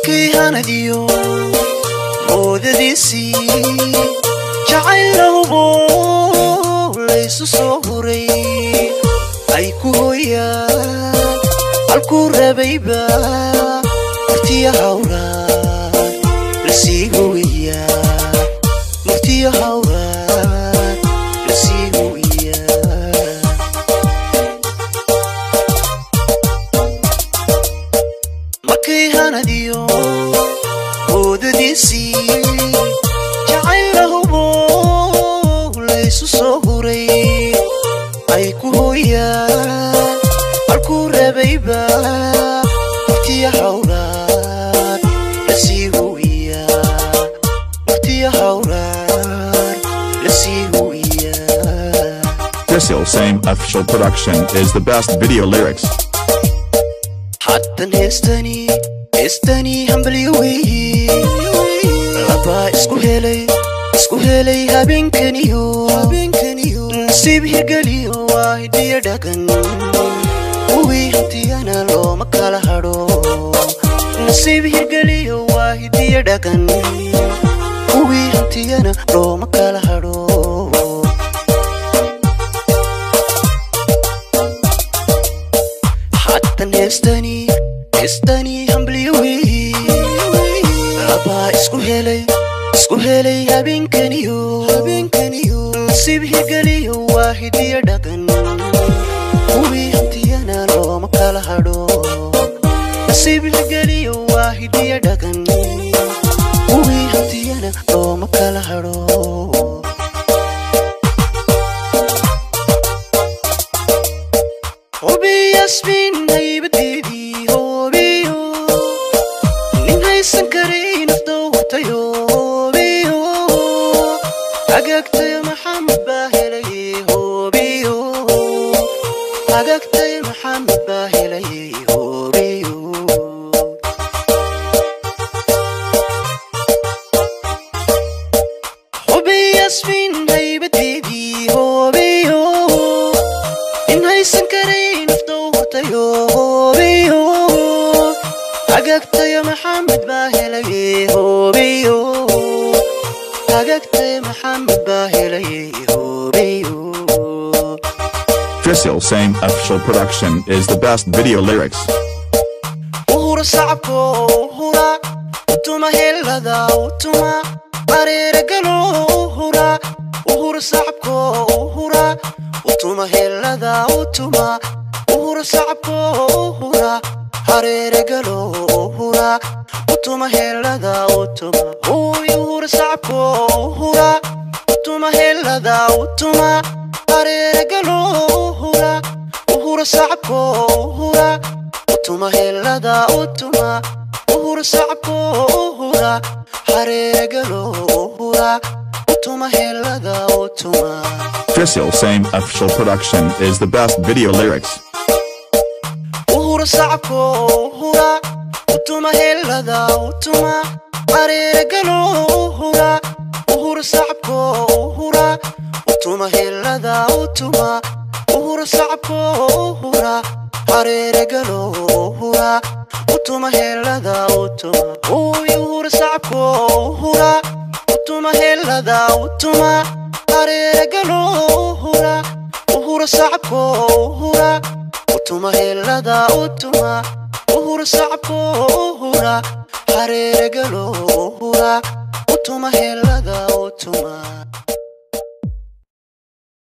markay hanadiyo moodadiisii jacaylahu laysu soo huray ay ku hooyaan halkuu rabayba martiya hawraad lasii hooyaa martiya hawraad lasii hooyaa markay hanadiyo moodadiisii jacaylahu laysu soo huray ay ku hooyaan halkuu rabayba martiya hawraad lasii hooyaa martiya hawraad lasii hooyaa. Drisil Same Official Production is the best video lyrics. Haddan heestani hambaliyowey laba isku helay habeenkaniyo nasiib hirgeliyo waa hidiyo dhaqan kuwii hantiyana looma kala hadho nasiib hirgeliyo waa hidiyo dhaqan kuwii hantiyana looma kala hadho. Haddan heestani hambaliyowey laba isku helay habeenkaniyo nasiib hirgeliyo waa hidiyo dhaqan kuwii hantiyana looma kala hadho nasiib hirgeliyo waa hidiyo dhaqan kuwii hantiyana looma kala hadho. Yasmin haybadeedii hoobiyo nin haysan karay nafta watayo hoobiyo hagaagtay maxamed baa helay hoobiyo hagaagtay maxamed baa helay hoobiyo. Yasmin haybadeedii hoobiyo nin haysan karay hagaagtay maxamed baa helay hoobiyo hagaagtay maxamed baa helay hoobiyo. Drisil Same Official Production is the best video lyrics. Uhura sacabko uhura utuma helada utuma areera galo uhura uhura sacabko uhura utuma helada utuma uhura sacabko uhura areera galo uhura utuma helada utuma uhura sacabko uhura utuma helada utuma areera galo uhura uhura sacabko uhura utuma helada utuma uhura sacabko uhura areera galo uhura utuma helada utuma. Drisil Same Official Production is the best video lyrics. Uhura sacabko uhura utuma helada utuma areera galo uhura uhura sacabko uhura utuma helada utuma uhura sacabko uhura areera galo uhura utuma helada utuma uhura sacabko uhura utuma helada utuma areera galo uhura uhura sacabko uhura utuma helada utuma uhura sacabko uhura areera galo uhura utuma helada utuma.